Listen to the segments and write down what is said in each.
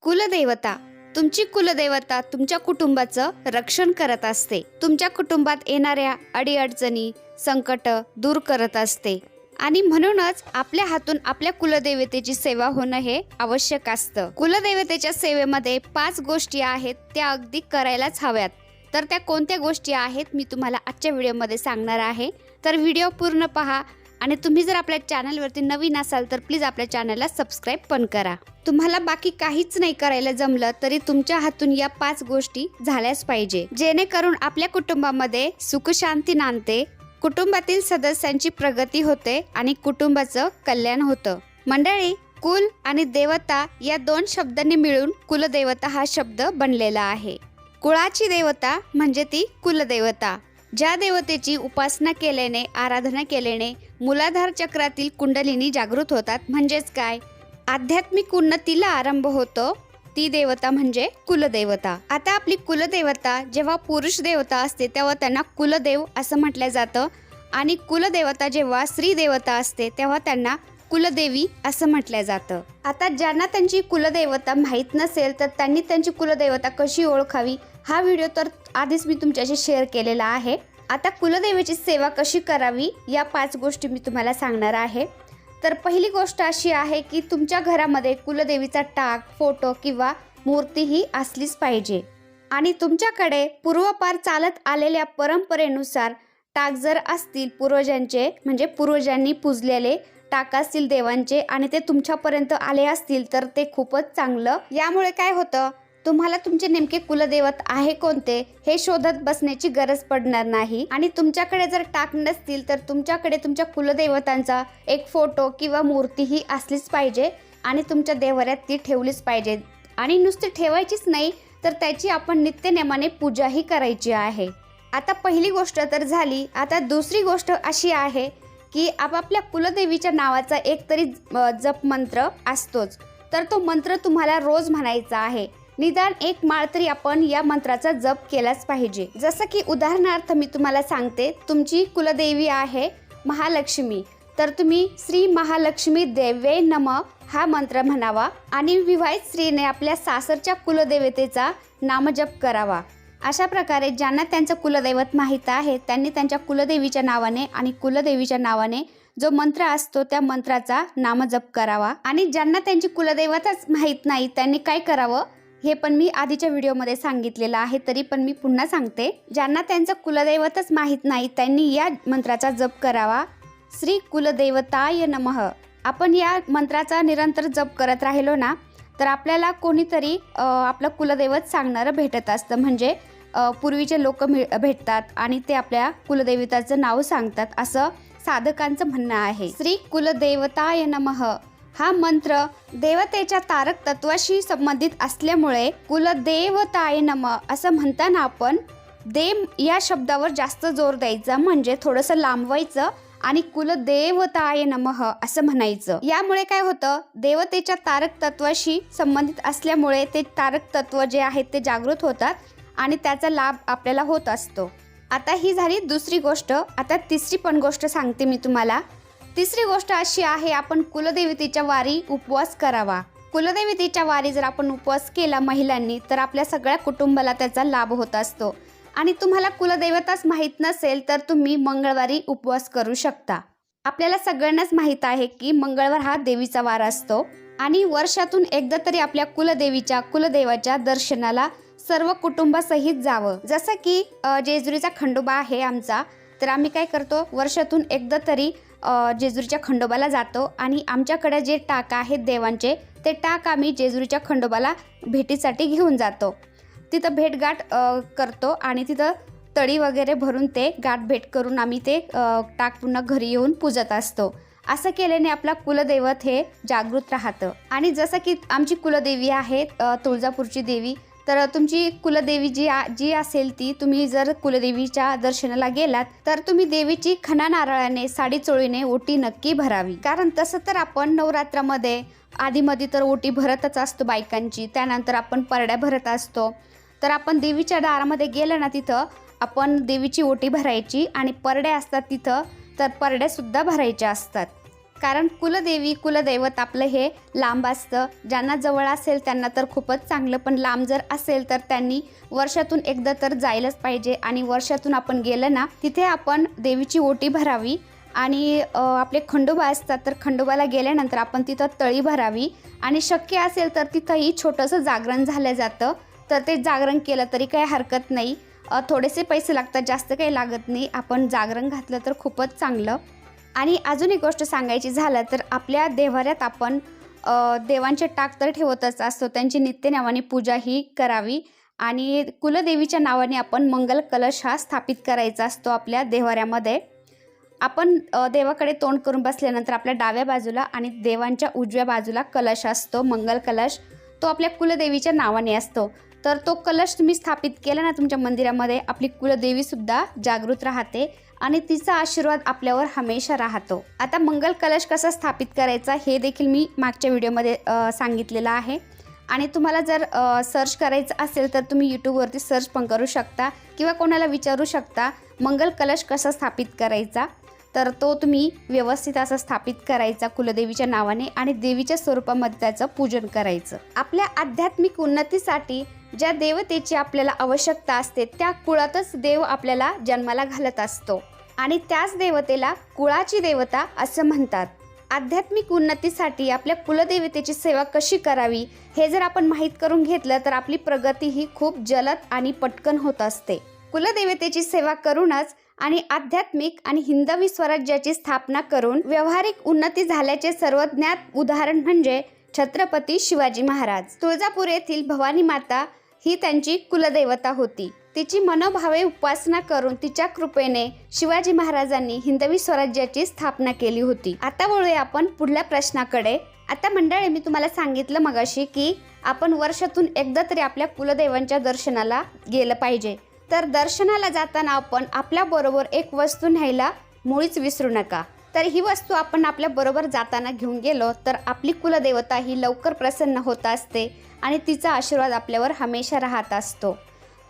कुलदेवता तुमची कुलदेवता तुमच्या कुटुंबाचं रक्षण करत असते. तुमच्या कुटुंबात येणाऱ्या अडीअडचणी संकट दूर करत असते आणि म्हणूनच आपल्या हातून आपल्या कुलदेवतेची सेवा होणं हे आवश्यक असतं. कुलदेवतेच्या सेवेमध्ये 5 गोष्टी आहेत, त्या अगदी करायलाच हव्यात. तर त्या कोणत्या गोष्टी आहेत मी तुम्हाला आजच्या व्हिडिओमध्ये सांगणार आहे. तर व्हिडिओ पूर्ण पहा आणि तुम्ही जर आपल्या चॅनलवरती नवीन असाल तर प्लीज आपल्या चॅनलला सबस्क्राईब पण करा. तुम्हाला बाकी काहीच नाही करायला जमलं तरी तुमच्या हातून या 5 गोष्टी झाल्याच पाहिजे, जेणेकरून आपल्या कुटुंबामध्ये सुख शांती नांदते, कुटुंबातील सदस्यांची प्रगती होते आणि कुटुंबाचं कल्याण होतं. मंडळी, कुल आणि देवता या 2 शब्दांनी मिळून कुलदेवता हा शब्द बनलेला आहे. कुळाची देवता म्हणजे ती कुलदेवता. ज्या देवतेची उपासना केल्याने आराधना केल्याने मूलाधार चक्रातील कुंडलिनी जागृत होतात, म्हणजेच काय आध्यात्मिक उन्नतीला आरंभ होतो, ती देवता म्हणजे कुलदेवता. आता आपली कुलदेवता जेव्हा पुरुष देवता असते तेव्हा त्यांना कुलदेव असं म्हटलं जातं आणि कुलदेवता जेव्हा स्त्री देवता असते तेव्हा त्यांना कुलदेवी असं म्हटलं जातं. आता ज्यांना त्यांची कुलदेवता माहीत नसेल तर त्यांनी त्यांची कुलदेवता कशी ओळखावी हा व्हिडिओ तर आधीच मी तुमच्याशी शेअर केलेला आहे. आता कुलदेवीची सेवा कशी करावी या 5 गोष्टी मी तुम्हाला सांगणार आहे. तर पहिली गोष्ट अशी आहे की तुमच्या घरामध्ये कुलदेवीचा टाक, फोटो किंवा मूर्ती ही असलीच पाहिजे आणि तुमच्याकडे पूर्वपार चालत आलेल्या परंपरेनुसार टाक जर असतील पूर्वजांचे, म्हणजे पूर्वजांनी पूजलेले टाक असतील देवांचे आणि ते तुमच्यापर्यंत आले असतील तर ते खूपच चांगलं. यामुळे काय होतं, तुम्हाला तुमचे नेमके कुलदैवत आहे कोणते हे शोधत बसण्याची गरज पडणार नाही. आणि तुमच्याकडे जर टाक नसतील तर तुमच्याकडे तुमच्या कुलदैवतांचा एक फोटो किंवा मूर्ती ही असलीच पाहिजे आणि तुमच्या देवाऱ्यात ती ठेवलीच पाहिजे. आणि नुसती ठेवायचीच नाही तर त्याची आपण नित्यनेमाने पूजाही करायची आहे. आता पहिली गोष्ट तर झाली. आता दुसरी गोष्ट अशी आहे की आपापल्या कुलदेवीच्या नावाचा एक तरी जप मंत्र असतोच, तर तो मंत्र तुम्हाला रोज म्हणायचा आहे. निदान 1 माळ तरी आपण या मंत्राचा जप केलाच पाहिजे. जसं की उदाहरणार्थ मी तुम्हाला सांगते, तुमची कुलदेवी आहे महालक्ष्मी, तर तुम्ही श्री महालक्ष्मी देवे नमः हा मंत्र म्हणावा आणि विवाहित स्त्रीने आपल्या सासरच्या कुलदेवतेचा नामजप करावा. अशा प्रकारे ज्यांना त्यांचं कुलदैवत माहीत आहे त्यांनी त्यांच्या कुलदेवीच्या नावाने आणि कुलदेवीच्या नावाने जो मंत्र असतो त्या मंत्राचा नामजप करावा. आणि ज्यांना त्यांची कुलदैवतच माहीत नाही त्यांनी काय करावं हे पण मी आधीच्या व्हिडिओमध्ये सांगितलेलं आहे, तरी पण मी पुन्हा सांगते. ज्यांना त्यांचं कुलदैवतच माहीत नाही त्यांनी या मंत्राचा जप करावा. श्री कुलदेवताय नमः. आपण या मंत्राचा निरंतर जप करत राहिलो ना तर आपल्याला कोणीतरी आपलं कुलदैवत सांगणारं भेटत असतं. म्हणजे पूर्वीचे लोक भेटतात आणि ते आपल्या कुलदेवताचं नाव सांगतात असं साधकांचं म्हणणं आहे. श्री कुलदेवताय नमः हा मंत्र देवतेच्या तारक तत्वाशी संबंधित असल्यामुळे कुलदेवताय नमः असं म्हणताना आपण देव या शब्दावर जास्त जोर द्यायचा, म्हणजे थोडंसं लांबवायचं आणि कुलदेवताय नमः असं म्हणायचं. यामुळे काय होतं, देवतेच्या तारक तत्वाशी संबंधित असल्यामुळे ते तारक तत्व जे आहेत ते जागृत होतात आणि त्याचा लाभ आपल्याला होत असतो. आता ही झाली दुसरी गोष्ट. आता तिसरी पण गोष्ट सांगते मी तुम्हाला. तिसरी गोष्ट अशी आहे, आपण कुलदेवतेच्या वारी उपवास करावा. कुलदेवतेच्या वारी जर आपण उपवास केला महिलांनी तर आपल्या सगळ्या कुटुंबाला त्याचा लाभ होत असतो. आणि तुम्हाला कुलदैवताच माहीत नसेल तर तुम्ही मंगळवारी उपवास करू शकता. आपल्याला सगळ्यांनाच माहीत आहे की मंगळवार हा देवीचा वार असतो आणि वर्षातून एकदा तरी आपल्या कुलदेवाच्या दर्शनाला सर्व कुटुंबासहित जावं. जसं की जेजुरीचा खंडोबा आहे आमचा, तर आम्ही काय करतो, वर्षातून एकदा तरी जेजुरीच्या खंडोबाला जातो आणि आमच्याकडे जे टाक आहेत देवांचे ते टाक आम्ही जेजुरीच्या खंडोबाला भेटीसाठी घेऊन जातो. तिथं भेटगाठ करतो आणि तिथं तळी वगैरे भरून ते गाठ भेट करून आम्ही ते टाक पुन्हा घरी येऊन पूजत असतो. असं केल्याने आपला कुलदैवत हे जागृत राहतं. आणि जसं की आमची कुलदेवी आहे तुळजापूरची देवी, तर तुमची कुलदेवी जी असेल ती तुम्ही जर कुलदेवीच्या दर्शनाला गेलात तर तुम्ही देवीची खणा नारळाने साडी चोळीने ओटी नक्की भरावी. कारण तसं तर आपण नवरात्रामध्ये आधीमध्ये तर ओटी भरतच असतो बायकांची, त्यानंतर आपण परड्या भरत असतो. तर आपण देवीच्या दारामध्ये गेलं ना तिथं आपण देवीची ओटी भरायची आणि परड्या असतात तिथं तर परड्यासुद्धा भरायच्या असतात. कारण कुलदेवी कुलदैवत आपलं हे लांब असतं. ज्यांना जवळ असेल त्यांना तर खूपच चांगलं, पण लांब जर असेल तर त्यांनी वर्षातून एकदा तर जायलाच पाहिजे. आणि वर्षातून आपण गेलं ना, तिथे आपण देवीची ओटी भरावी. आणि आपले खंडोबा असतात तर खंडोबाला गेल्यानंतर आपण तिथं तळी भरावी. आणि शक्य असेल तर तिथंही छोटंसं जागरण झालं जातं, तर ते जागरण केलं तरी काही हरकत नाही. थोडेसे पैसे लागतात, जास्त काही लागत नाही. आपण जागरण घातलं तर खूपच चांगलं. आणि अजून एक गोष्ट सांगायची झालं तर आपल्या देव्हाऱ्यात आपण देवांचे टाक तर ठेवतच असतो, त्यांची नित्यनेमाने पूजाही करावी. आणि कुलदेवीच्या नावाने आपण मंगल कलश हा स्थापित करायचा असतो आपल्या देव्हाऱ्यामध्ये. आपण देवाकडे तोंड करून बसल्यानंतर आपल्या डाव्या बाजूला आणि देवांच्या उजव्या बाजूला कलश असतो, मंगल कलश. तो आपल्या कुलदेवीच्या नावाने असतो. तर तो कलश तुम्ही स्थापित केला ना तुमच्या मंदिरामध्ये, आपली कुलदेवीसुद्धा जागृत राहते आणि तिचा आशीर्वाद आपल्यावर हमेशा राहतो. आता मंगल कलश कसा स्थापित करायचा हे देखील मी मागच्या व्हिडिओमध्ये सांगितलेलं आहे. आणि तुम्हाला जर सर्च करायचं असेल तर तुम्ही यूट्यूबवरती सर्च पण करू शकता किंवा कोणाला विचारू शकता मंगल कलश कसा स्थापित करायचा. तर तो तुम्ही व्यवस्थित असा स्थापित करायचा कुलदेवीच्या नावाने आणि देवीच्या स्वरूपामध्ये त्याचं पूजन करायचं. आपल्या आध्यात्मिक उन्नतीसाठी ज्या देवतेची आपल्याला आवश्यकता असते त्या कुळातच देव आपल्याला जन्माला घालत असतो आणि त्याच देवतेला कुळाची देवता असं म्हणतात. आध्यात्मिक उन्नतीसाठी आपल्या कुलदेवतेची सेवा कशी करावी हे जर आपण माहीत करून घेतलं तर आपली प्रगती ही खूप जलद आणि पटकन होत असते. कुलदेवतेची सेवा करूनच आणि आध्यात्मिक आणि हिंदवी स्वराज्याची स्थापना करून व्यावहारिक उन्नती झाल्याचे सर्वज्ञात उदाहरण म्हणजे छत्रपती शिवाजी महाराज. तुळजापूर येथील भवानी माता ही त्यांची कुलदेवता होती. तिची मनोभावे उपासना करून तिच्या कृपेने शिवाजी महाराजांनी हिंदवी स्वराज्याची स्थापना केली होती. आता वळूया आपण पुढल्या प्रश्नाकडे. आता मंडळी, मी तुम्हाला सांगितलं मगाशी की आपण वर्षातून एकदा तरी आपल्या कुलदेवांच्या दर्शनाला गेलं पाहिजे. तर दर्शनाला जाताना आपण आपल्याबरोबर एक वस्तू न्यायला मुळीच विसरू नका. तर ही वस्तू आपण आपल्या बरोबर जाताना घेऊन गेलो तर आपली कुलदेवता ही लवकर प्रसन्न होत असते आणि तिचा आशीर्वाद आपल्यावर हमेशा राहत असतो.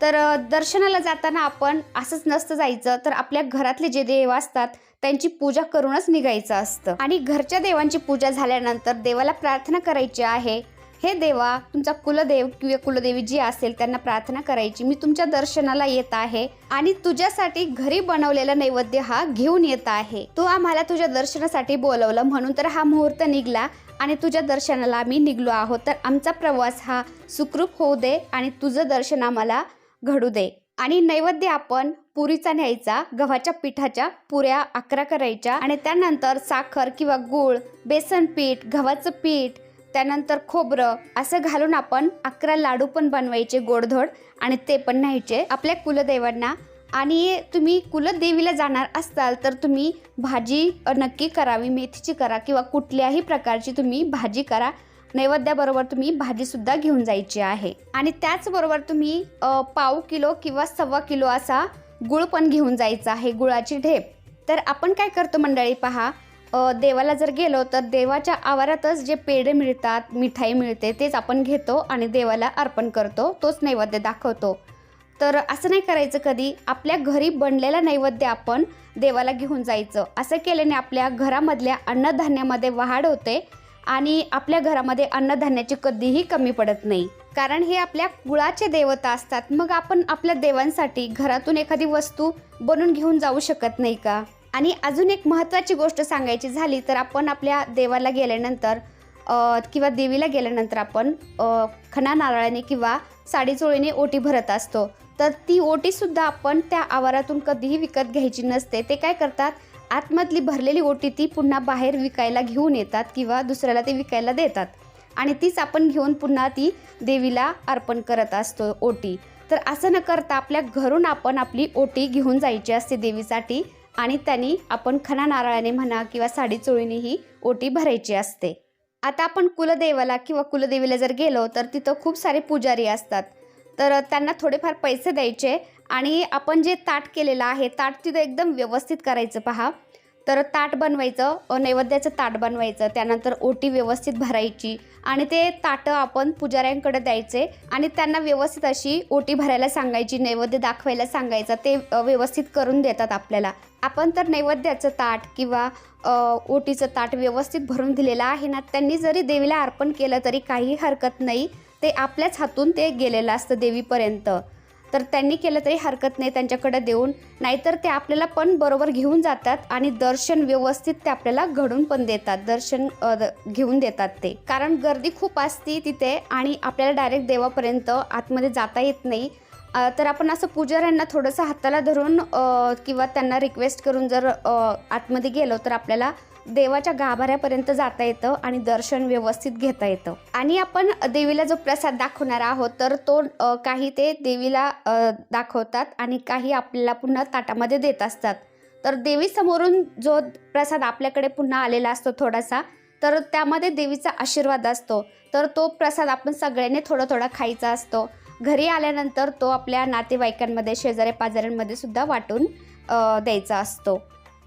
तर दर्शनाला जाताना आपण असंच नसतं जायचं, तर आपल्या घरातले जे देव असतात त्यांची पूजा करूनच निघायचं असतं. आणि घरच्या देवांची पूजा झाल्यानंतर देवाला प्रार्थना करायची आहे, हे देवा, तुमचा कुलदेव किंवा कुलदेवी जी असेल त्यांना प्रार्थना करायची, मी तुमच्या दर्शनाला येत आहे आणि तुझ्यासाठी घरी बनवलेला नैवेद्य हा घेऊन येत आहे. तू आम्हाला तुझ्या दर्शनासाठी बोलवलं म्हणून तर हा मुहूर्त निघला आणि तुझ्या दर्शनाला आम्ही निघलो आहोत. तर आमचा प्रवास हा सुखरूप होऊ दे आणि तुझं दर्शन आम्हाला घडू दे. आणि नैवेद्य आपण पुरीचा न्यायचा, गव्हाच्या पिठाच्या पुऱ्या 11 करायच्या आणि त्यानंतर साखर किंवा गूळ, बेसन पीठ, गव्हाचं पीठ, त्यानंतर खोबरं असं घालून आपण 11 लाडू पण बनवायचे गोडधोड आणि ते पण न्यायचे आपल्या कुलदेवांना. आणि तुम्ही कुलदेवीला जाणार असाल तर तुम्ही भाजी नक्की करावी, मेथीची करा किंवा कुठल्याही प्रकारची तुम्ही भाजी करा. नैवेद्याबरोबर तुम्ही भाजीसुद्धा घेऊन जायची आहे. आणि त्याचबरोबर तुम्ही पाव किलो किंवा 1.25 किलो असा गुळ पण घेऊन जायचा आहे, गुळाची ढेप. तर आपण काय करतो मंडळी पहा, देवाला जर गेलो तर देवाच्या आवारातच जे पेढे मिळतात, मिठाई मिळते तेच आपण घेतो आणि देवाला अर्पण करतो, तोच नैवेद्य दाखवतो. तर असं नाही करायचं कधी. आपल्या घरी बनलेला नैवेद्य आपण देवाला घेऊन जायचं. असं केल्याने आपल्या घरामधल्या अन्नधान्यामध्ये वाढ होते आणि आपल्या घरामध्ये अन्नधान्याची कधीही कमी पडत नाही, कारण हे आपल्या कुळाचे देवता असतात. मग आपण आपल्या देवांसाठी घरातून एखादी वस्तू बनवून घेऊन जाऊ शकत नाही का? आणि अजून एक महत्त्वाची गोष्ट सांगायची झाली तर आपण आपल्या देवाला गेल्यानंतर किंवा देवीला गेल्यानंतर आपण खणा नारळाने किंवा साडी चोळीने ओटी भरत असतो. तर ती ओटीसुद्धा आपण त्या आवारातून कधीही विकत घ्यायची नसते. ते काय करतात, आतमधली भरलेली ओटी ती पुन्हा बाहेर विकायला घेऊन येतात किंवा दुसऱ्याला ते विकायला देतात आणि तीच आपण घेऊन पुन्हा ती देवीला अर्पण करत असतो ओटी. तर असं न करता आपल्या घरून आपण आपली ओटी घेऊन जायची असते देवीसाठी आणि त्यांनी आपण खणा नारळाने म्हणा किंवा साडी चोळीने ही ओटी भरायची असते. आता आपण कुलदेवाला किंवा कुलदेवीला जर गेलो तर तिथं खूप सारे पुजारी असतात, तर त्यांना थोडेफार पैसे द्यायचे आणि आपण जे ताट केलेलं आहे ताट तिथं एकदम व्यवस्थित करायचं पहा. तर ताट बनवायचं, नैवेद्याचं ताट बनवायचं, त्यानंतर ओटी व्यवस्थित भरायची आणि ते ताटं आपण पुजाऱ्यांकडे द्यायचे आणि त्यांना व्यवस्थित अशी ओटी भरायला सांगायची, नैवेद्य दाखवायला सांगायचं. ते व्यवस्थित करून देतात आपल्याला. आपण तर नैवेद्याचं ताट किंवा ओटीचं ताट व्यवस्थित भरून दिलेलं आहे ना, त्यांनी जरी देवीला अर्पण केलं तरी काही हरकत नाही. ते आपल्याच हातून ते गेलेलं असतं देवीपर्यंत. तर त्यांनी केलं तरी हरकत नाही त्यांच्याकडे देऊन, नाहीतर ते आपल्याला पण बरोबर घेऊन जातात आणि दर्शन व्यवस्थित ते आपल्याला घडून पण देतात, दर्शन घेऊन देतात ते. कारण गर्दी खूप असते तिथे आणि आपल्याला डायरेक्ट देवापर्यंत आतमध्ये जाता येत नाही. तर आपण असं पुजाऱ्यांना थोडंसं हाताला धरून किंवा त्यांना रिक्वेस्ट करून जर आतमध्ये गेलो तर आपल्याला देवाच्या गाभाऱ्यापर्यंत जाता येतं आणि दर्शन व्यवस्थित घेता येतं. आणि आपण देवीला जो प्रसाद दाखवणार आहोत तर तो काही ते देवीला दाखवतात आणि काही आपल्याला पुन्हा ताटामध्ये देत असतात. तर देवीसमोरून जो प्रसाद आपल्याकडे पुन्हा आलेला असतो थोडासा, तर त्यामध्ये देवीचा आशीर्वाद असतो. तर तो प्रसाद आपण सगळ्यांनी थोडा थोडा खायचा असतो. घरी आल्यानंतर तो आपल्या नातेवाईकांमध्ये, शेजाऱ्या पाजाऱ्यांमध्ये सुद्धा वाटून द्यायचा असतो.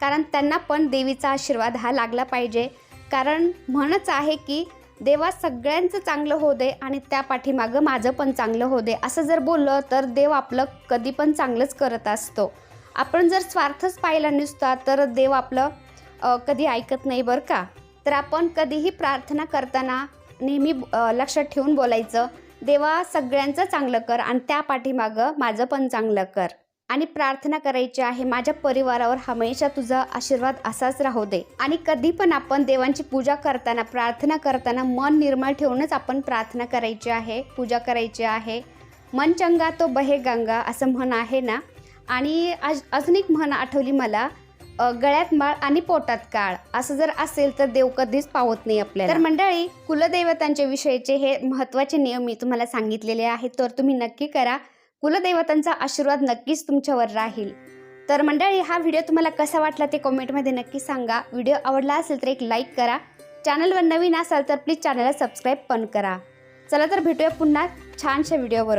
कारण त्यांना पण देवीचा आशीर्वाद हा लागला पाहिजे. कारण म्हणच आहे की देवा सगळ्यांचं चांगलं होऊ दे आणि त्या पाठीमागं माझं पण चांगलं होऊ दे, असं जर बोललं तर देव आपलं कधी पण चांगलंच करत असतो. आपण जर स्वार्थच पाहिला नुसता तर देव आपलं कधी ऐकत नाही बरं का. तर आपण कधीही प्रार्थना करताना नेहमी लक्षात ठेवून बोलायचं, देवा सगळ्यांचं चांगलं कर आणि त्या पाठीमागं माझं पण चांगलं कर. आणि प्रार्थना करायची आहे, माझ्या परिवारावर हमेशा तुझा आशीर्वाद असाच राहू दे. आणि कधी पण आपण देवांची पूजा करताना, प्रार्थना करताना मन निर्मळ ठेवूनच आपण प्रार्थना करायची आहे, पूजा करायची आहे. मन चंगा तो बहे गंगा असं म्हण आहे ना. आणि अजून एक म्हण आठवली मला, गळ्यात माळ आणि पोटात काळ, असं जर असेल तर देव कधीच पावत नाही आपल्याला. तर मंडळी, कुलदैवतांच्या विषयीचे हे महत्त्वाचे नियम मी तुम्हाला सांगितलेले आहेत, तर तुम्ही नक्की करा. कुलदैवतांचा आशीर्वाद नक्कीच तुमच्यावर राहील. तर मंडळी, हा व्हिडिओ तुम्हाला कसा वाटला ते कमेंटमध्ये नक्की सांगा. व्हिडिओ आवडला असेल तर एक लाईक करा. चॅनलवर नवीन असाल तर प्लीज चॅनलला सबस्क्राईब पण करा. चला तर भेटूया पुन्हा छानशा व्हिडिओबरोबर.